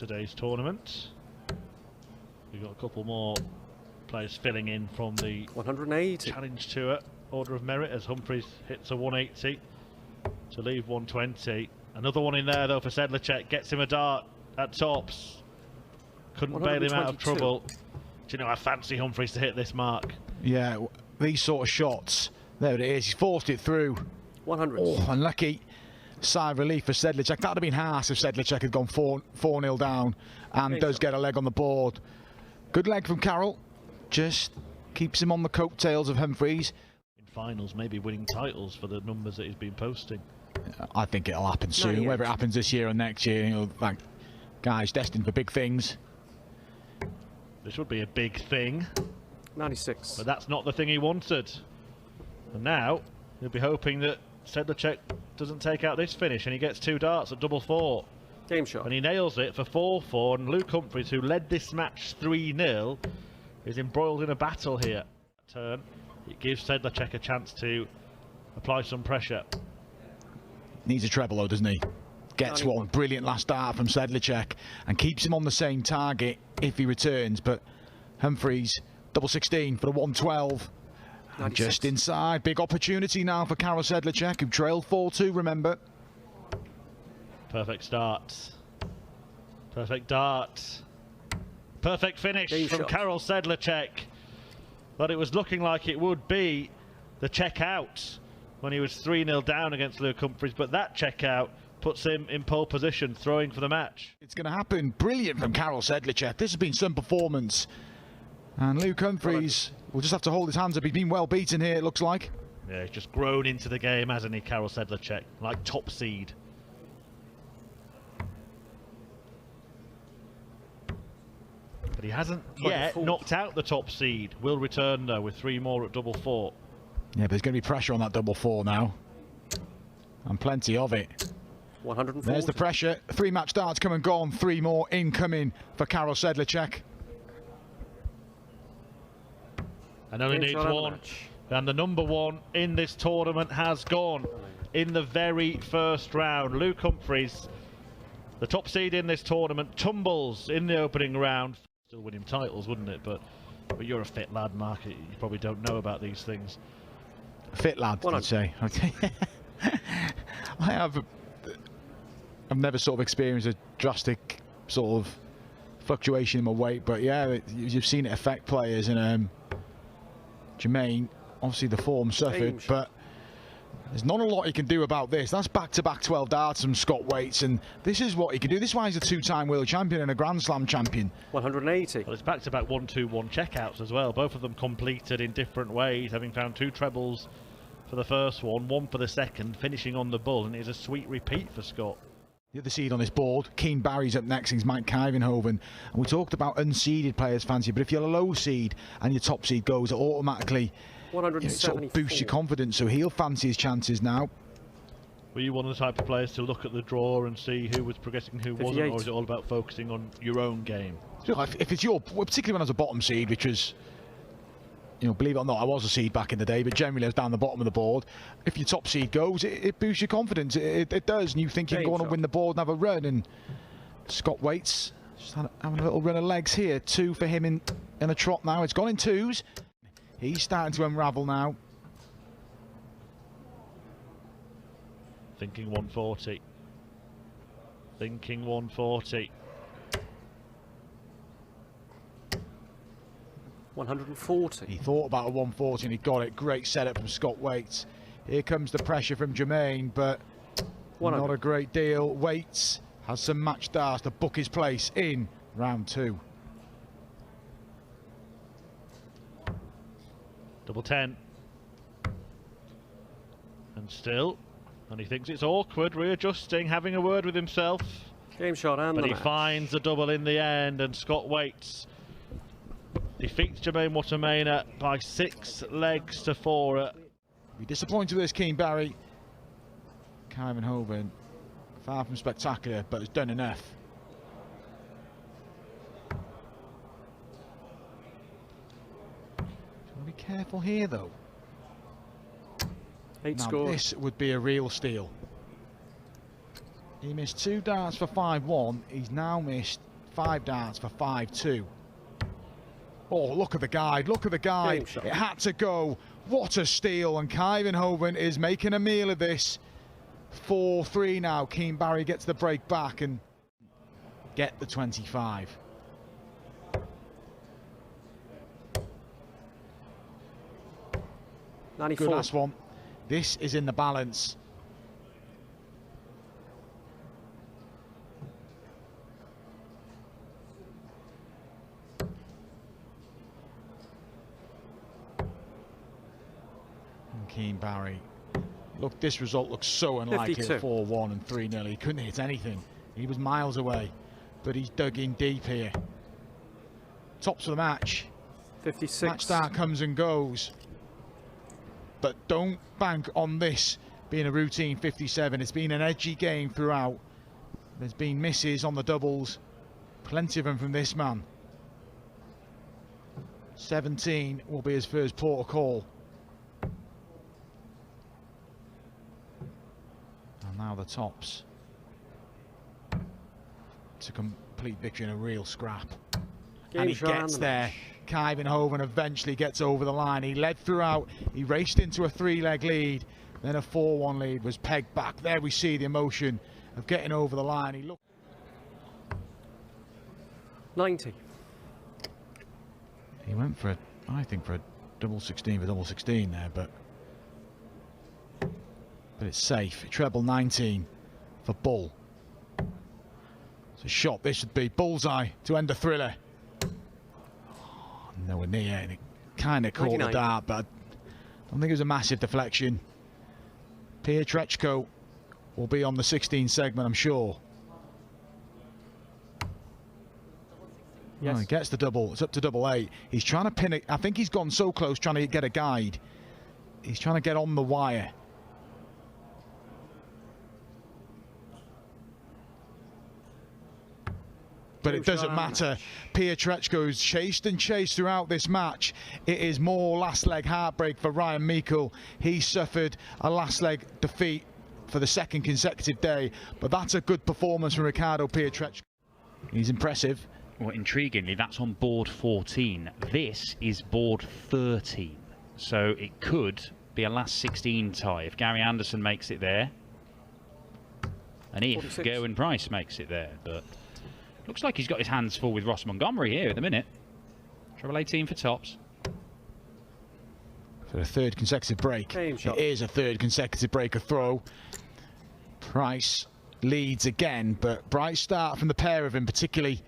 today's tournament. We've got a couple more players filling in from the 180 Challenge Tour Order of Merit as Humphreys hits a 180 to leave 120. Another one in there though for Sedlacek, gets him a dart at tops. Couldn't bail him out of trouble. Do you know I fancy Humphreys to hit this mark? Yeah, these sort of shots. There it is, he's forced it through. 100. Oh, unlucky. Sigh of relief for Sedlacek. That would have been harsh if Sedlacek had gone 4-0 down and does get a leg on the board. Good leg from Carroll. Just keeps him on the coattails of Humphreys. In finals, maybe winning titles for the numbers that he's been posting. I think it'll happen soon. Whether it happens this year or next year, you know, that guy's destined for big things. This would be a big thing. 96. But that's not the thing he wanted. And now he'll be hoping that Sedlacek doesn't take out this finish and he gets 2 darts at double 4. Game shot. And he nails it for 4-4, and Luke Humphreys, who led this match 3-0, is embroiled in a battle here. Turn. It gives Sedlacek a chance to apply some pressure. Needs a treble though, doesn't he? Gets one. Brilliant last dart from Sedlacek and keeps him on the same target if he returns. But Humphreys, double 16 for the 112. And just inside. Big opportunity now for Karol Sedlacek, who trailed 4-2, remember. Perfect start. Perfect dart. Perfect finish from Karol Sedlacek. But it was looking like it would be the check out when he was 3-0 down against Luke Humphreys. But that check out puts him in pole position, throwing for the match. It's going to happen. Brilliant from Karol Sedlacek. This has been some performance. And Luke Humphreys will just have to hold his hands up. He's been well beaten here, it looks like. Yeah, he's just grown into the game, hasn't he, Karol Sedlacek? Like top seed. But he hasn't yet knocked out the top seed. Will return, though, with 3 more at double 4. Yeah, but there's going to be pressure on that double 4 now. And plenty of it. 140. There's the pressure. 3 match darts come and gone. 3 more incoming for Karol Sedlacek. And only needs 1. And the number 1 in this tournament has gone in the very first round. Luke Humphreys, the top seed in this tournament, tumbles in the opening round. Still win him titles, wouldn't it? But you're a fit lad, Mark. You probably don't know about these things. Fit lad, I'd say. I've never sort of experienced a drastic sort of fluctuation in my weight, but yeah, you've seen it affect players. And Jermaine, obviously the form suffered, but there's not a lot he can do about this. That's back-to-back 12 darts from Scott Waits, and this is what he can do. This is why he's a 2-time world champion and a Grand Slam champion. 180. Well, it's back-to-back 1-2-1 checkouts as well. Both of them completed in different ways, having found 2 trebles for the first one, 1 for the second, finishing on the bull, and it is a sweet repeat for Scott. The other seed on this board, Keane Barry's up next, he's Mike Kyvenhoven. And we talked about unseeded players fancy, but if you're a low seed and your top seed goes, it automatically sort of boosts your confidence, so he'll fancy his chances now. Were you one of the type of players to look at the draw and see who was progressing, who wasn't, or is it all about focusing on your own game? If it's your, particularly when I was a bottom seed, which was, you know, believe it or not, I was a seed back in the day, but generally I was down the bottom of the board. If your top seed goes, it boosts your confidence. It does, and you think you can go on and win the board and have a run. And Scott Waits just having a little run of legs here. 2 for him in a trot now. It's gone in 2s. He's starting to unravel now. Thinking 140. Thinking 140. 140. He thought about a 140 and he got it. Great setup from Scott Waits. Here comes the pressure from Jermaine, but not a great deal. Waits has some match darts to book his place in round 2. Double 10. And still, and he thinks it's awkward, readjusting, having a word with himself. Game shot and but he finds a double in the end, and Scott Waits defeats Jermaine Watermainer by 6 legs to 4. Be disappointed with this Keane Barry. Kyvenhoven, far from spectacular, but has done enough. Be careful here though. 8 now scores. This would be a real steal. He missed 2 darts for 5-1. He's now missed 5 darts for 5-2. Oh, look at the guide, look at the guide. It had to go. What a steal, and Kyvenhoven is making a meal of this. 4-3 now. Keane Barry gets the break back and get the 25. Good last one. This is in the balance. Keane Barry. Look, this result looks so unlikely. 4-1 and 3-0. He couldn't hit anything. He was miles away, but he's dug in deep here. Tops of the match. 56. Match start comes and goes, but don't bank on this being a routine 57. It's been an edgy game throughout. There's been misses on the doubles, plenty of them from this man. 17 will be his first port of call. And now the tops to complete victory in a real scrap. And he gets there. Kyvenhoven eventually gets over the line. He led throughout. He raced into a 3-leg lead. Then a 4-1 lead was pegged back. There we see the emotion of getting over the line. He looked 90. He went for I think for a double 16 for double 16 there, but it's safe. Treble 19 for Bull. It's a shot. This should be bullseye to end the thriller. Oh, nowhere near, and it kind of caught the dart, but I don't think it was a massive deflection. Pietreczko will be on the 16 segment, I'm sure. Yes. Oh, he gets the double. It's up to double 8. He's trying to pin it. I think he's gone so close trying to get a guide. He's trying to get on the wire. But it doesn't matter. Pietreczko's chased and chased throughout this match. It is more last leg heartbreak for Ryan Meikle. He suffered a last leg defeat for the second consecutive day, but that's a good performance from Ricardo Pietreczko. He's impressive. Well, intriguingly, that's on board 14. This is board 13. So it could be a last 16 tie if Gary Anderson makes it there. And if 46. Gerwyn Price makes it there. But looks like he's got his hands full with Ross Montgomery here at the minute. Treble 18 for tops. For a third consecutive break. It is a third consecutive break of throw. Price leads again, but bright start from the pair of him, particularly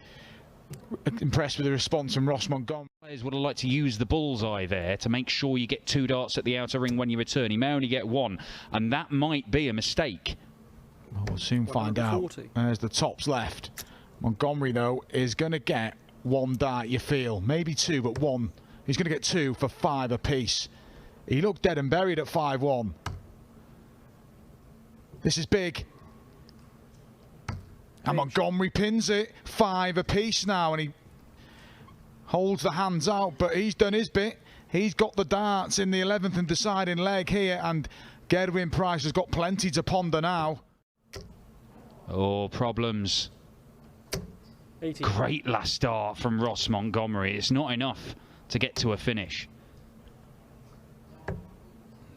impressed with the response from Ross Montgomery. Players would have liked to use the bullseye there to make sure you get 2 darts at the outer ring when you return. He may only get 1, and that might be a mistake. Well, we'll soon find out. There's the tops left. Montgomery, though, is going to get 1 dart, you feel. Maybe 2, but 1. He's going to get 2 for 5 apiece. He looked dead and buried at 5-1. This is big. And Montgomery pins it. 5 apiece now, and he holds the hands out, but he's done his bit. He's got the darts in the 11th and deciding leg here, and Gerwyn Price has got plenty to ponder now. Oh, problems. 80. Great last start from Ross Montgomery. It's not enough to get to a finish.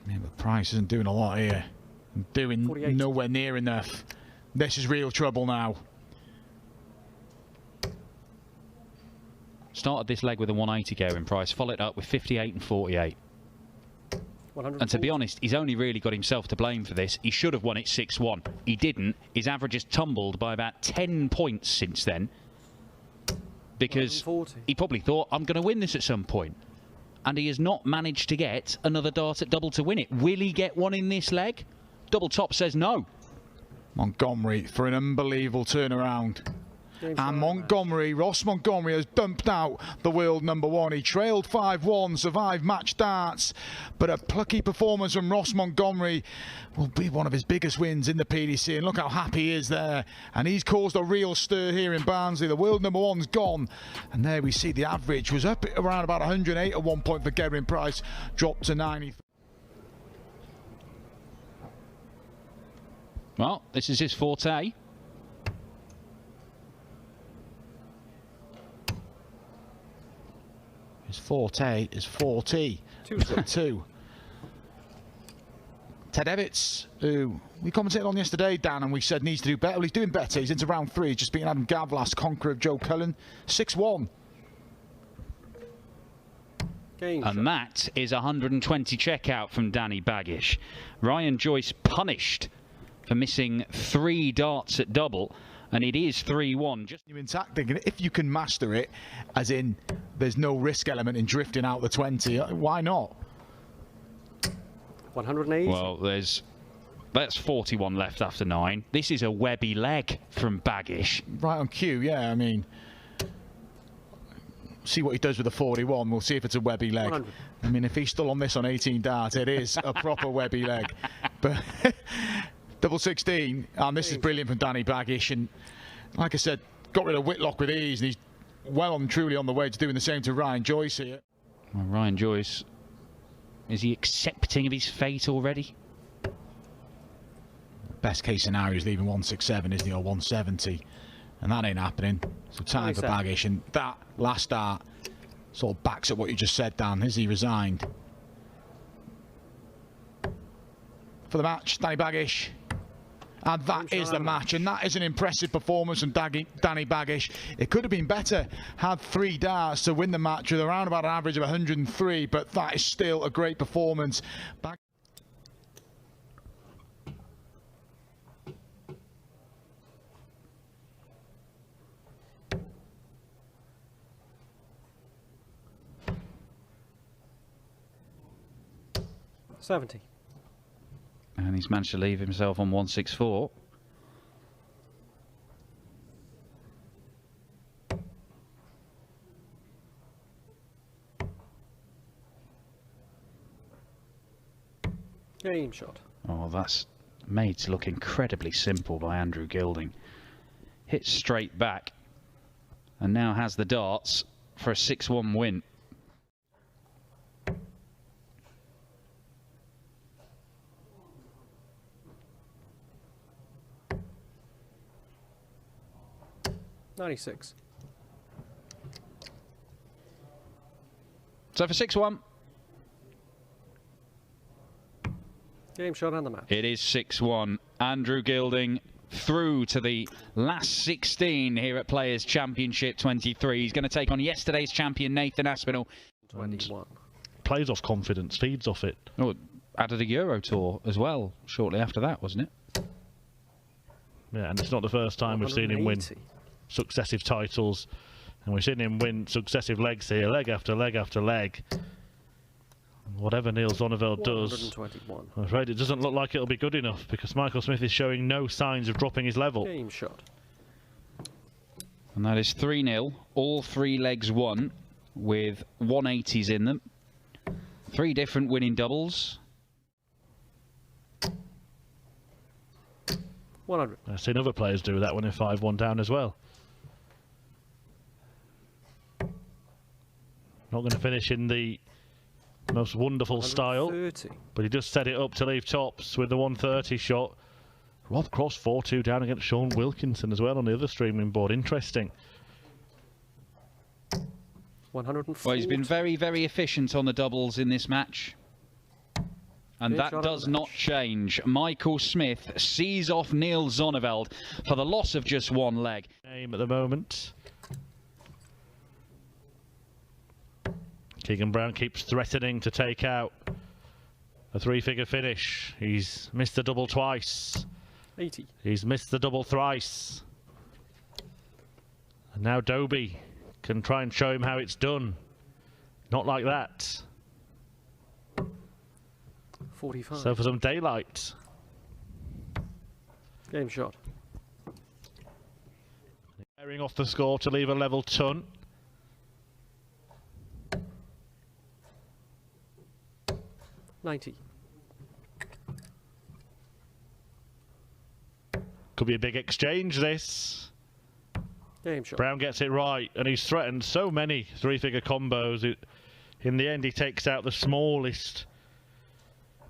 Yeah, but Price isn't doing a lot here. Doing 48. Nowhere near enough. This is real trouble now. Started this leg with a 180 Gerwyn Price, followed up with 58 and 48. And to be honest, he's only really got himself to blame for this. He should have won it 6-1. He didn't. His average has tumbled by about 10 points since then. Because he probably thought, I'm going to win this at some point. And he has not managed to get another dart at double to win it. Will he get one in this leg? Double top says no. Montgomery for an unbelievable turnaround. And Montgomery, Ross Montgomery has dumped out the world #1. He trailed 5-1, survived match darts, but a plucky performance from Ross Montgomery will be one of his biggest wins in the PDC, and look how happy he is there. And he's caused a real stir here in Barnsley. The world #1's gone, and there we see the average was up around about 108 at one point for Gerwyn Price, dropped to 90. Well, this is his forte. His forte is 40. 2. Ted Evitts, who we commentated on yesterday, Dan, and we said needs to do better. Well, he's doing better. He's into round 3. He's just beaten Adam Gavlas, conqueror of Joe Cullen, 6-1. And that is 120 checkout from Danny Baggish. Ryan Joyce punished for missing 3 darts at double, and it is 3-1. Just in tactic, and if you can master it, as in there's no risk element in drifting out the 20, why not? 180. Well, that's 41 left after 9. This is a webby leg from Baggish. Right on cue, yeah. I mean, see what he does with the 41. We'll see if it's a webby leg. 100. I mean, if he's still on this on 18 darts, it is a proper webby leg. But double 16, and this is brilliant from Danny Baggish. And like I said, got rid of Whitlock with ease, and he's well and truly on the way to doing the same to Ryan Joyce here. Well, Ryan Joyce, is he accepting of his fate already? Best case scenario is leaving 167, isn't he, or 170, and that ain't happening. So time for Baggish, and that last start sort of backs up what you just said, Dan. Is he resigned? For the match, Danny Baggish. And that is the match, and that is an impressive performance from Danny Baggish. It could have been better, had 3 darts to win the match with around about an average of 103, but that is still a great performance. $70. And he's managed to leave himself on 164. Game shot. Oh, that's made to look incredibly simple by Andrew Gilding. Hit straight back, and now has the darts for a 6-1 win. $96. So for 6-1. Game shot on the match. It is 6-1. Andrew Gilding through to the last 16 here at Players Championship 23. He's going to take on yesterday's champion Nathan Aspinall. 21. Plays off confidence, feeds off it. Oh, added a Euro Tour as well shortly after that, wasn't it? Yeah, and it's not the first time we've seen him win successive titles, and we've seen him win successive legs here, leg after leg after leg. Whatever Neil Zonneveld does, I'm afraid it doesn't look like it'll be good enough, because Michael Smith is showing no signs of dropping his level. Game shot. And that is 3-0, all 3 legs won with 180s in them. 3 different winning doubles. 100. I've seen other players do that when they're 5-1 down as well. Not going to finish in the most wonderful style, but he just set it up to leave tops with the 130 shot. Rob Cross 4-2 down against Sean Wilkinson as well on the other streaming board. Interesting. 140. Well, he's been very, very efficient on the doubles in this match. And that does not change. Michael Smith sees off Neil Zonneveld for the loss of just 1 leg. Aim at the moment. Keegan Brown keeps threatening to take out a 3-figure finish. He's missed the double twice. 80. He's missed the double thrice. And now Dobie can try and show him how it's done. Not like that. 45. So for some daylight. Game shot. Airing off the score to leave a level ton. $90. Could be a big exchange, this. Game shot. Brown gets it right, and he's threatened so many 3-figure combos. In the end, he takes out the smallest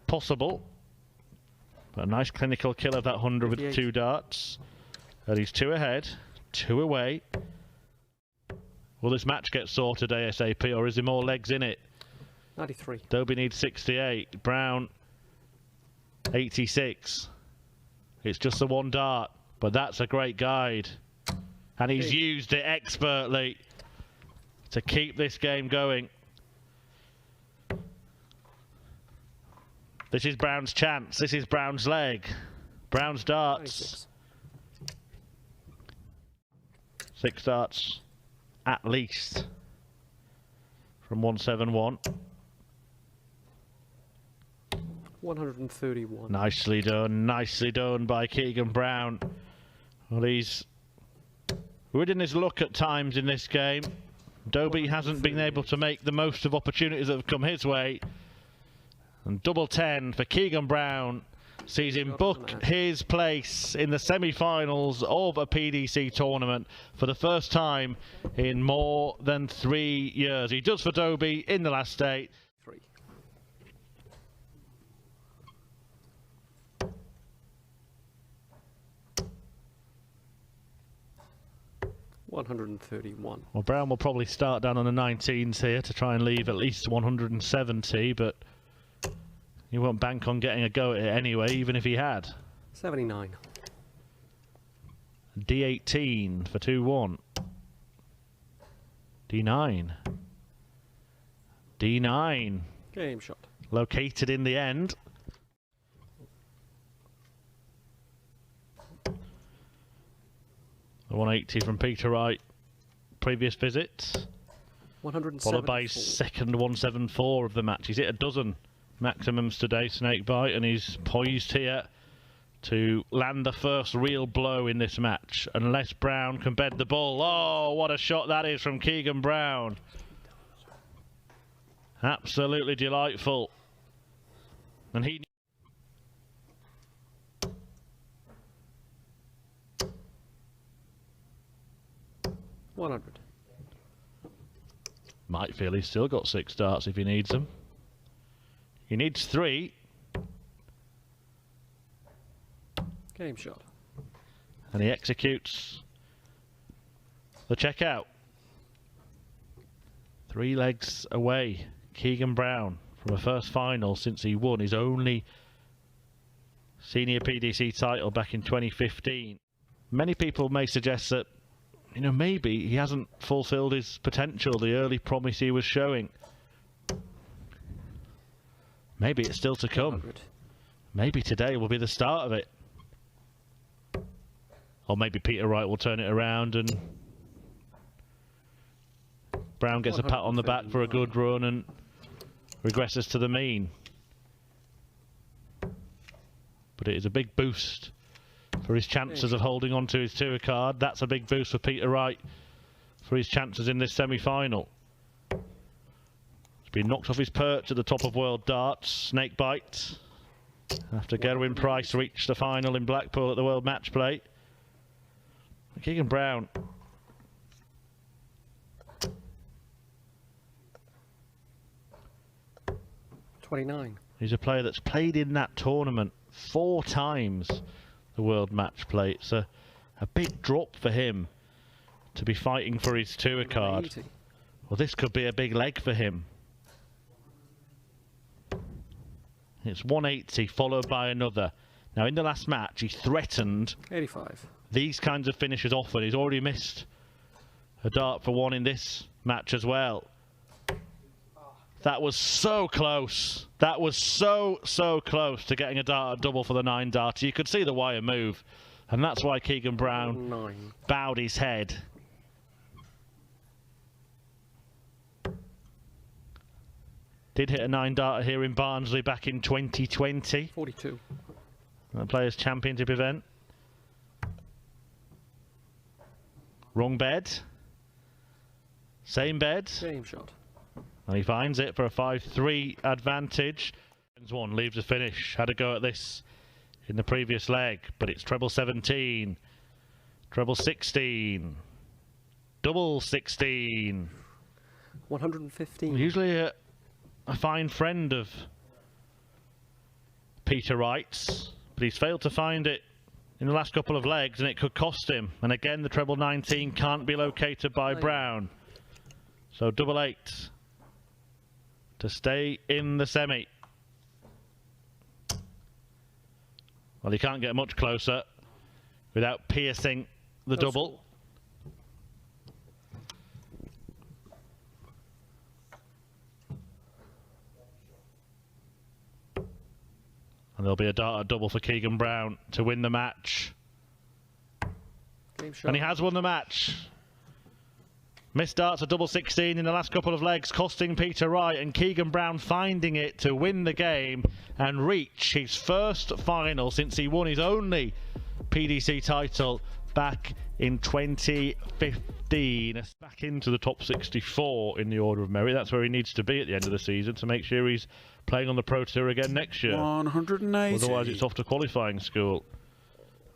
possible. But a nice clinical kill of that 100 with 2 darts. And he's 2 ahead, 2 away. Will this match get sorted ASAP, or is there more legs in it? 93. Dobie needs 68. Brown, 86. It's just the one dart, but that's a great guide. And he's used it expertly to keep this game going. This is Brown's chance. This is Brown's leg. Brown's darts. 6 darts at least from 171. 131. Nicely done by Keegan Brown. Well, he's ridden his luck at times in this game. Dobie hasn't been able to make the most of opportunities that have come his way. And double 10 for Keegan Brown sees him book his place in the semi-finals of a PDC tournament for the first time in more than 3 years. He does for Dobie in the last 8. 3. $131. Well, Brown will probably start down on the 19s here to try and leave at least 170, but he won't bank on getting a go at it anyway, even if he had. 79. D18 for 2-1. D9. D9. Game shot. Located in the end. The 180 from Peter Wright. Previous visit. 174. Followed by his second 174 of the match. He's hit a dozen maximums today, Snakebite, and he's poised here to land the first real blow in this match, unless Brown can bed the ball. Oh, what a shot that is from Keegan Brown. Absolutely delightful. And he... $100. Might feel he's still got 6 darts if he needs them. He needs 3. Game shot. And he executes the checkout. 3 legs away. Keegan Brown from a first final since he won his only senior PDC title back in 2015. Many people may suggest that, you know, maybe he hasn't fulfilled his potential, the early promise he was showing. Maybe it's still to come. 100. Maybe today will be the start of it. Or maybe Peter Wright will turn it around and Brown gets a pat on the back for a good run and regresses to the mean. But it is a big boost for his chances of holding on to his tour card. That's a big boost for Peter Wright for his chances in this semi-final. He's been knocked off his perch at the top of World Darts. Snakebite. After Gerwyn Price reached the final in Blackpool at the World Match Play. Keegan Brown. $29. He's a player that's played in that tournament 4 times, the World Match Play. It's a big drop for him to be fighting for his tour card. 80. Well, this could be a big leg for him. It's 180 followed by another. Now, in the last match, he threatened 85. these kinds of finishes often. He's already missed a dart for 1 in this match as well. That was so close. That was so close to getting a dart at double for the 9 darter. You could see the wire move, and that's why Keegan Brown 9. bowed his head. Did hit a 9 darter here in Barnsley back in 2020. 42. The Players' Championship event. Wrong bed. Same bed. Game shot. And he finds it for a 5-3 advantage. One leaves the finish. Had a go at this in the previous leg, but it's treble 17, treble 16, double 16. 115. Usually a fine friend of Peter Wright's, but he's failed to find it in the last couple of legs, and it could cost him. And again, the treble 19 can't be located by Brown. So double 8 to stay in the semi. Well, he can't get much closer without piercing the double. And there'll be a dart double for Keegan Brown to win the match. And he has won the match. Missed darts a double 16 in the last couple of legs, costing Peter Wright, and Keegan Brown finding it to win the game and reach his first final since he won his only PDC title back in 2015. Back into the top 64 in the order of merit. That's where he needs to be at the end of the season to make sure he's playing on the Pro Tour again next year. 180. Otherwise it's off to qualifying school.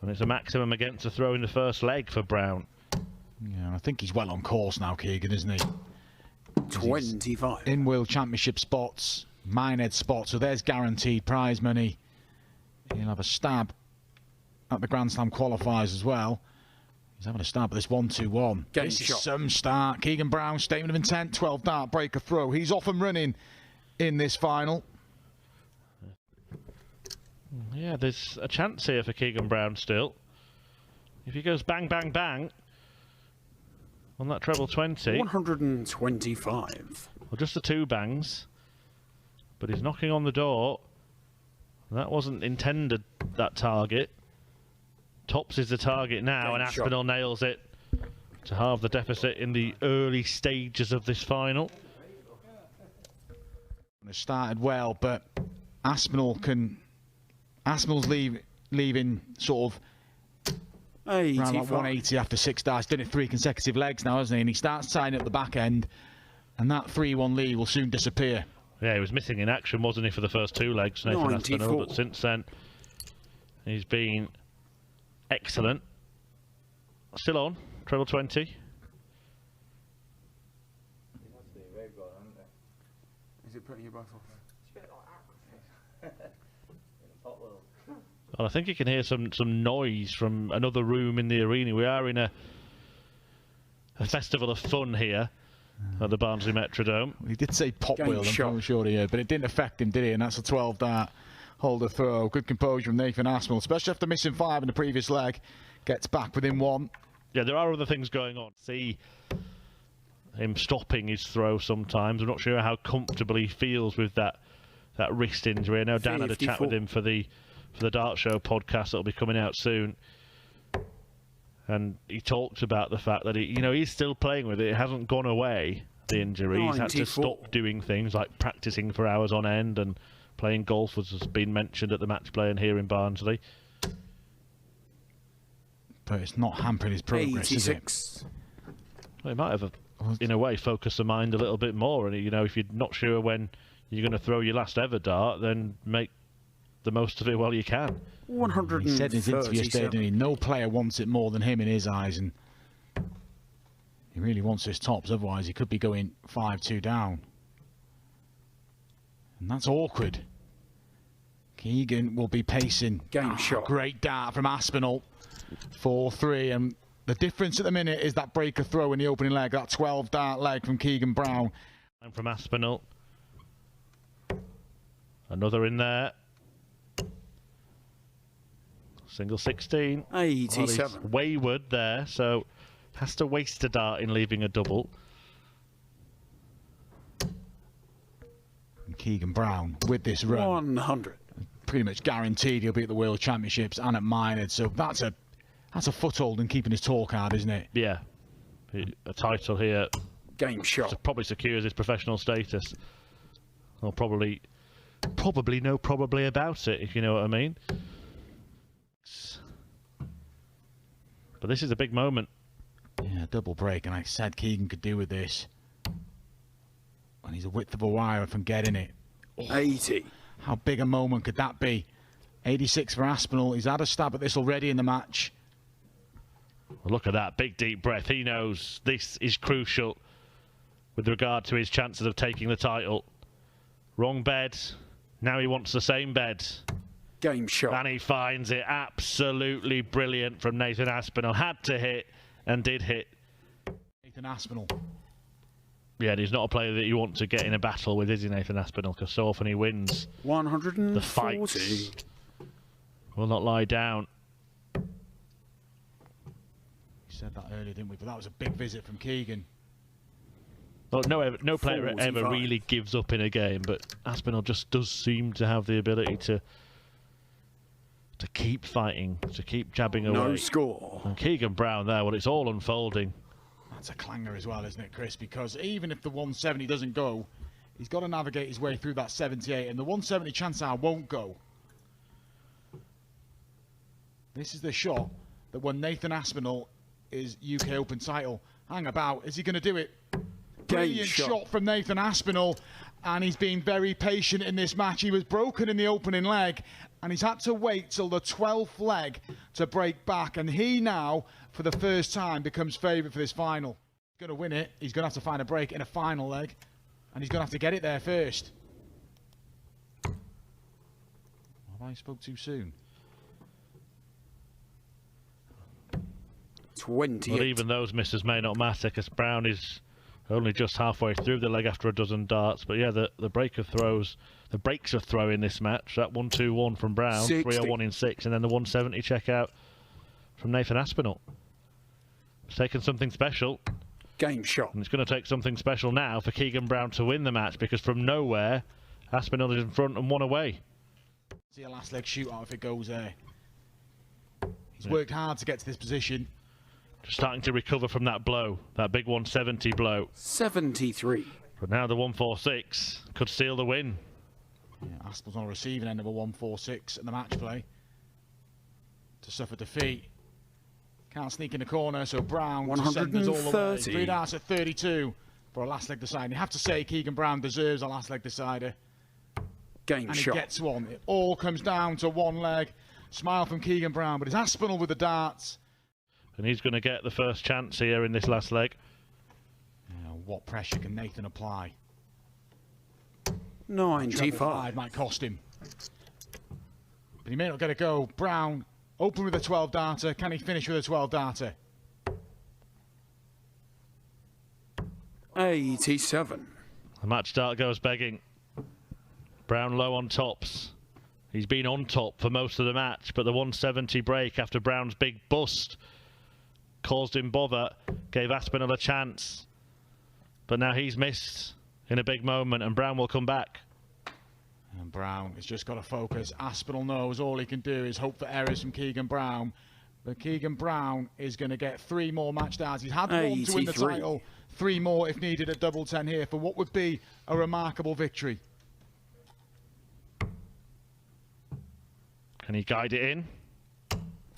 And it's a maximum against a throw in the first leg for Brown. Yeah, I think he's well on course now, Keegan, isn't he? 25. In World Championship spots, Minehead spots, so there's guaranteed prize money. He'll have a stab at the Grand Slam qualifiers as well. He's having a stab at this 1-2-1. This is some start. Keegan Brown, statement of intent, 12 dart, breaker throw. He's off and running in this final. Yeah, there's a chance here for Keegan Brown still. If he goes bang, bang, bang on that treble 20. 125. Well, just the 2 bangs. But he's knocking on the door. That wasn't intended, that target. Tops is the target now, and Aspinall nails it to halve the deficit in the early stages of this final. It started well, but Aspinall's leaving sort of around like 180 after 6 darts. Did it 3 consecutive legs now, hasn't he? And he starts tying up the back end, and that 3-1 lead will soon disappear. Yeah, he was missing in action, wasn't he, for the first 2 legs, Nathan Aspinall, but since then he's been excellent. Still on, treble 20. Is it putting you both off? Well, I think you can hear some noise from another room in the arena. We are in a festival of fun here at the Barnsley Metrodome. He did say pop wheel, I'm sure he heard, but it didn't affect him, did he? And that's a 12 dart holder throw. Good composure from Nathan Aspinall, especially after missing 5 in the previous leg. Gets back within 1. Yeah, there are other things going on. See him stopping his throw sometimes. I'm not sure how comfortable he feels with that wrist injury. I know Dan had a chat with him for the Dart Show podcast that'll be coming out soon, and he talked about the fact that he's still playing with it. It hasn't gone away, the injury. He's had to stop doing things like practicing for hours on end and playing golf, as has been mentioned at the match play and here in Barnsley. But it's not hampering his progress, 86. is it? Well, he might have, in a way, focused the mind a little bit more. And if you're not sure when you're going to throw your last ever dart, then make the most of it while you can. 137. He said in his interview yesterday, didn't he? No player wants it more than him in his eyes, and he really wants his tops, otherwise he could be going 5-2 down. And that's awkward. Keegan will be pacing. Game shot. Great dart from Aspinall. 4-3, and the difference at the minute is that breaker throw in the opening leg, that 12 dart leg from Keegan Brown. And from Aspinall. Another in there. Single 16. 87. Well, wayward there, so has to waste a dart in leaving a double. And Keegan Brown with this run. 100. Pretty much guaranteed he'll be at the World Championships and at Minehead, so that's a foothold in keeping his tour card, isn't it? Yeah. A title here. Game shot. Probably secures his professional status. Or probably no probably about it, if you know what I mean. But this is a big moment. Yeah, double break, and I said Keegan could do with this. And he's a width of a wire from getting it. 80. How big a moment could that be? 86 for Aspinall. He's had a stab at this already in the match. Well, look at that big deep breath. He knows this is crucial with regard to his chances of taking the title. Wrong bed. Now he wants the same bed. Game shot. And he finds it. Absolutely brilliant from Nathan Aspinall. Had to hit and did hit. Nathan Aspinall. Yeah, and he's not a player that you want to get in a battle with, is he, Nathan Aspinall? Because so often he wins 140. the fights. Will not lie down. We said that earlier, didn't we? But that was a big visit from Keegan. Well, no player 45. ever really gives up in a game, but Aspinall just does seem to have the ability to keep fighting, to keep jabbing away. No score. And Keegan Brown there, well, it's all unfolding. That's a clanger as well, isn't it, Chris? Because even if the 170 doesn't go, he's got to navigate his way through that 78, and the 170 chance hour won't go. This is the shot that won Nathan Aspinall his UK Open title. Hang about, is he going to do it? Brilliant shot from Nathan Aspinall, and he's been very patient in this match. He was broken in the opening leg, and he's had to wait till the 12th leg to break back, and he now, for the first time, becomes favourite for this final. He's going to win it. He's going to have to find a break in a final leg, and he's going to have to get it there first. Have I spoke too soon? 28. But even those misses may not matter, because Brown is only just halfway through the leg after a dozen darts. But yeah, the break of throws, the breaks of throw in this match, that 1-2-1 from Brown, 301 in 6, and then the 170 check out from Nathan Aspinall. It's taken something special. Game shot. And it's going to take something special now for Keegan Brown to win the match, because from nowhere, Aspinall is in front and one away. See a last leg shootout if it goes there. He's worked hard to get to this position. Just starting to recover from that blow, that big 170 blow. 73. But now the 146 could seal the win. Yeah, Aspinall's on the receiving end of a 146 in the match play to suffer defeat. Can't sneak in the corner, so Brown to send us all the way. 3 darts at 32 for a last leg decider. You have to say Keegan Brown deserves a last leg decider. Game and shot. He gets one. It all comes down to one leg. Smile from Keegan Brown, but it's Aspinall with the darts. And he's going to get the first chance here in this last leg. What pressure can Nathan apply? 95. Might cost him. But he may not get a go. Brown, open with a 12 darter. Can he finish with a 12 darter? 87. The match start goes begging. Brown low on tops. He's been on top for most of the match, but the 170 break after Brown's big bust caused him bother, gave Aspinall a chance. But now he's missed in a big moment, and Brown will come back. And Brown has just got to focus. Aspinall knows all he can do is hope for errors from Keegan Brown. But Keegan Brown is going to get 3 more match darts. He's had 1 to win the title, 3 more if needed at double 10 here for what would be a remarkable victory. Can he guide it in?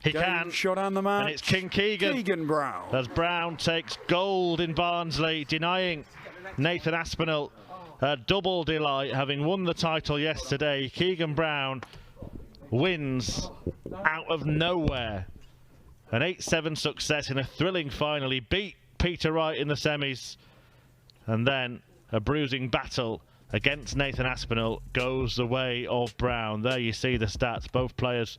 He can. Shot on the match. And it's King Keegan. Keegan Brown. As Brown takes gold in Barnsley, denying Nathan Aspinall a double delight, having won the title yesterday. Keegan Brown wins out of nowhere. An 8-7 success in a thrilling final. He beat Peter Wright in the semis. And then a bruising battle against Nathan Aspinall goes the way of Brown. There you see the stats. Both players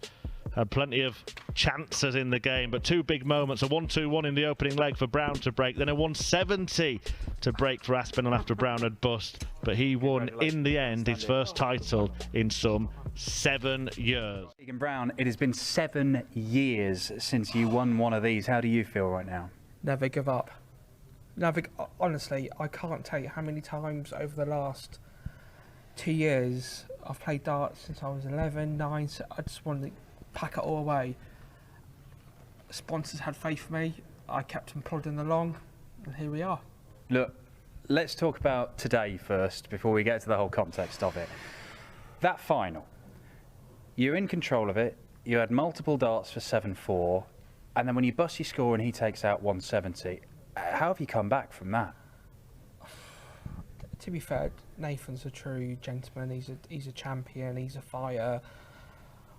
had plenty of chances in the game, but 2 big moments. A 1-2-1 in the opening leg for Brown to break, then a 170 to break for Aspinall after Brown had bust. But he won in the end his first title in some 7 years. Keegan Brown, it has been 7 years since you won one of these. How do you feel right now? Never give up. Honestly, I can't tell you how many times over the last 2 years I've played darts since I was 11, 9. So I just wanted to pack it all away. Sponsors had faith in me. I kept them plodding along, and here we are. Look, let's talk about today first before we get to the whole context of it. That final, you're in control of it. You had multiple darts for 7-4, and then when you bust your score and he takes out 170, how have you come back from that? To be fair, Nathan's a true gentleman. He's a champion. He's a fighter.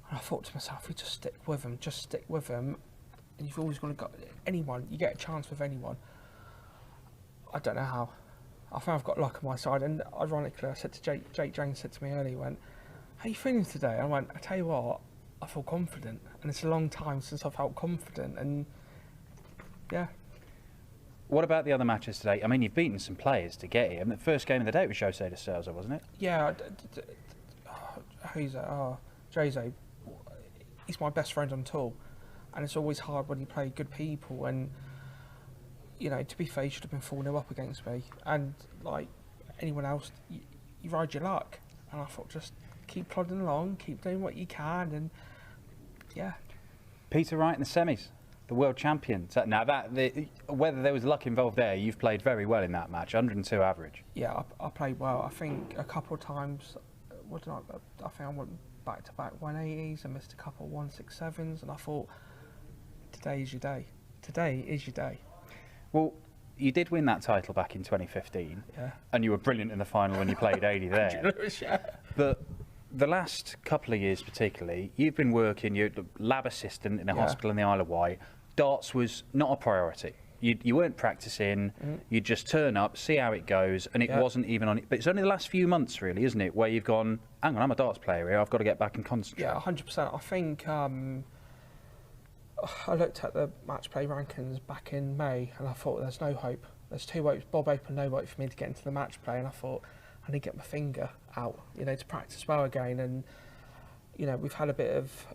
And I thought to myself, if you just stick with him, and you've always got to go anyone. You get a chance with anyone. I don't know how. I think I've got luck on my side. And ironically, I said to Jake James said to me earlier, he went, "How are you feeling today?" I went, "I tell you what, I feel confident." And it's a long time since I felt confident. And yeah. What about the other matches today? I mean, you've beaten some players to get here. I mean, the first game of the day was Jose de Sousa, wasn't it? Yeah. Who's that? Jose. He's my best friend on tour, and it's always hard when you play good people. And you know, to be fair, you should have been 4-0 up against me, and like anyone else, you ride your luck. And I thought, just keep plodding along, keep doing what you can, and yeah. Peter Wright in the semis, the world champion. So now whether there was luck involved there, you've played very well in that match, 102 average. Yeah, I played well. I think a couple of times, I think I went back-to-back 180s. I missed a couple of 167s, and I thought, today is your day. Today is your day. Well, you did win that title back in 2015, yeah, and you were brilliant in the final when you played 80 there. But the last couple of years particularly, you've been working, you're a lab assistant in a hospital in the Isle of Wight. Darts was not a priority. You weren't practicing, you'd just turn up, see how it goes, and it wasn't even on it. But it's only the last few months really, isn't it, where you've gone, hang on, I'm a darts player here, I've got to get back and concentrate. Yeah, 100%. I think I looked at the match play rankings back in May, and I thought there's no hope. There's 2 votes, Bob Open, no vote for me to get into the match play, and I thought I need to get my finger out, you know, to practice well again. And you know, we've had a bit of,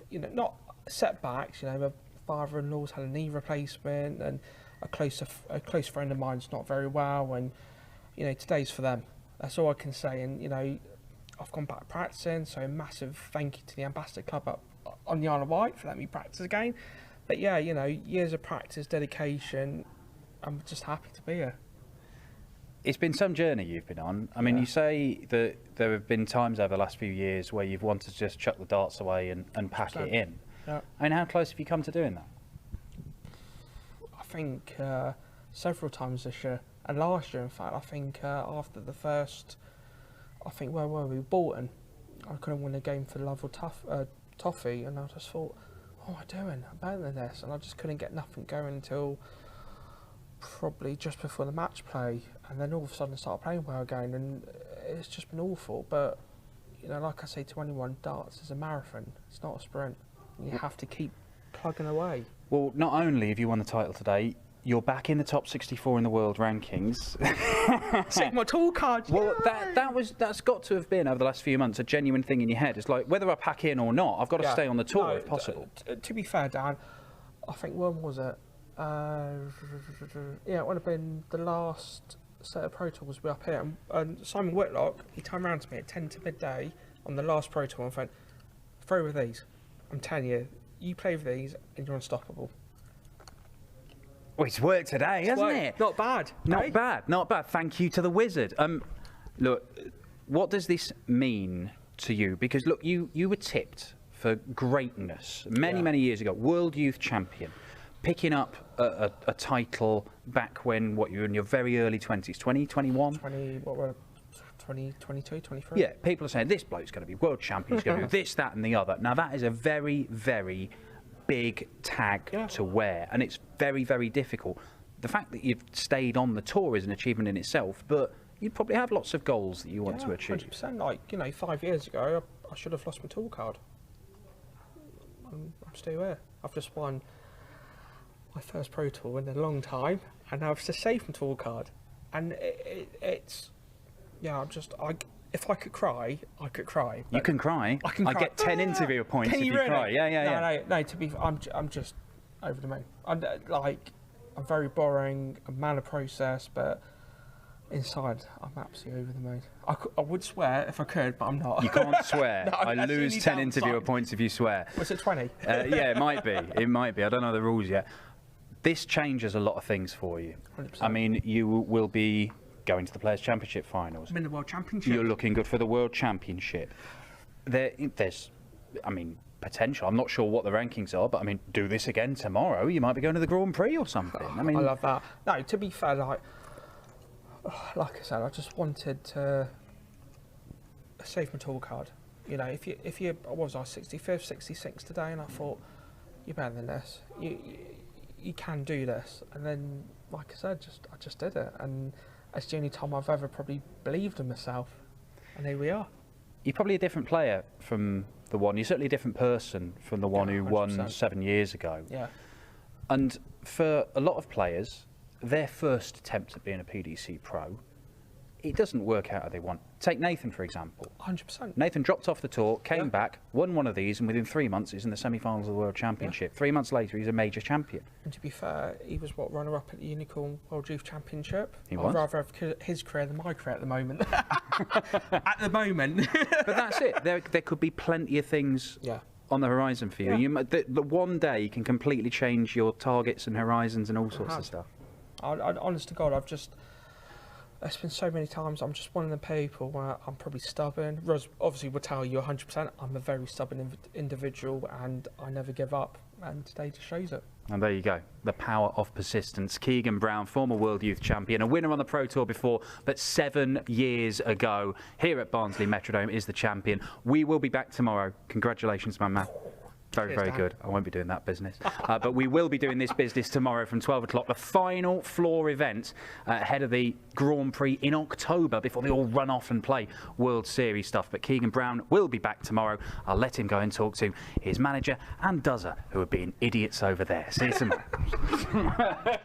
you know, not setbacks. You know, my father-in-law's had a knee replacement, and a close friend of mine's not very well, and you know, today's for them. That's all I can say. And you know, I've gone back practicing, so a massive thank you to the Ambassador Club up on the Isle of Wight for letting me practice again. But yeah, you know, years of practice, dedication. I'm just happy to be here. It's been some journey you've been on. I mean, you say that there have been times over the last few years where you've wanted to just chuck the darts away and pack it in. Yeah. I mean, how close have you come to doing that? I think several times this year, and last year in fact. I think after the first, where were we? Bolton. I couldn't win a game for the level toffee, and I just thought, what am I doing? I'm better than this, and I just couldn't get nothing going until probably just before the match play, and then all of a sudden I started playing well again, and it's just been awful. But you know, like I say to anyone, darts is a marathon, it's not a sprint. You have to keep plugging away. Well, not only have you won the title today, you're back in the top 64 in the world rankings. Take my tool card. Well, that's got to have been over the last few months a genuine thing in your head. It's like, whether I pack in or not, I've got to stay on the tour if possible. To be fair, Dan, I think when was it? Yeah, it would have been the last set of Pro Tours we up here. And Simon Whitlock, he turned around to me at 10 to midday on the last Pro Tour and went, throw with these. I'm telling you, you play with these and you're unstoppable. Well, it's worked today, hasn't it? Not bad. Not bad, not bad. Thank you to the wizard. Look, what does this mean to you? Because look, you were tipped for greatness many years ago. World Youth Champion. Picking up a title back when, you were in your very early 20s, 20, 21? 20, 22, 23. Yeah, people are saying, this bloke's going to be world champion, he's going to do this, that and the other. Now, that is a very, very big tag to wear, and it's very, very difficult. The fact that you've stayed on the tour is an achievement in itself, but you probably have lots of goals that you want to achieve. 100%. Like, you know, 5 years ago, I should have lost my tool card. I'm still here. I've just won my first Pro Tour in a long time, and now I've just saved my tool card. And it's, yeah, if I could cry, I could cry. You can cry. I can cry. I get 10 interview points if you really? cry. Yeah. No, to be, I'm just over the moon. I'm very boring, a man of process, but inside, I'm absolutely over the moon. I would swear if I could, but I'm not. You can't swear. No, I lose 10 interviewer points if you swear. Was it 20? Yeah, it might be. It might be. I don't know the rules yet. This changes a lot of things for you. 100%. I mean, you will be going to the Players' Championship finals. I'm in the World Championship. You're looking good for the World Championship. There's, I mean, potential. I'm not sure what the rankings are, but I mean, do this again tomorrow, you might be going to the Grand Prix or something. I mean, I love that. No, to be fair, like I said, I just wanted to save my tool card. You know, if you, what was I, 65th, 66th today, and I thought, you're better than this. You can do this. And then, like I said, I just did it. And it's the only time I've ever probably believed in myself. And here we are. You're probably a different player from the one. You're certainly a different person from the one who 100%. won 7 years ago. Yeah. And for a lot of players, their first attempt at being a PDC pro, it doesn't work out how they want. Take Nathan, for example. 100%. Nathan dropped off the tour, came back, won one of these, and within 3 months he's in the semi-finals of the World Championship. 3 months later, he's a major champion. And to be fair, he was, what, runner-up at the Unicorn World Youth Championship? He was. I'd rather have his career than my career at the moment. At the moment. But that's it. There could be plenty of things on the horizon for you. The one day can completely change your targets and horizons and all sorts of stuff. Honest to God, there's been so many times I'm just one of the people where I'm probably stubborn. Ros obviously will tell you 100% I'm a very stubborn individual and I never give up, and today just shows it. And there you go, the power of persistence. Keegan Brown, former World Youth Champion, a winner on the Pro Tour before, but 7 years ago, here at Barnsley Metrodome, is the champion. We will be back tomorrow. Congratulations, my man. Very, very good. I won't be doing that business. But we will be doing this business tomorrow from 12 o'clock. The final floor event ahead of the Grand Prix in October before they all run off and play World Series stuff. But Keegan Brown will be back tomorrow. I'll let him go and talk to his manager and Duzzer, who are being idiots over there. See you tomorrow.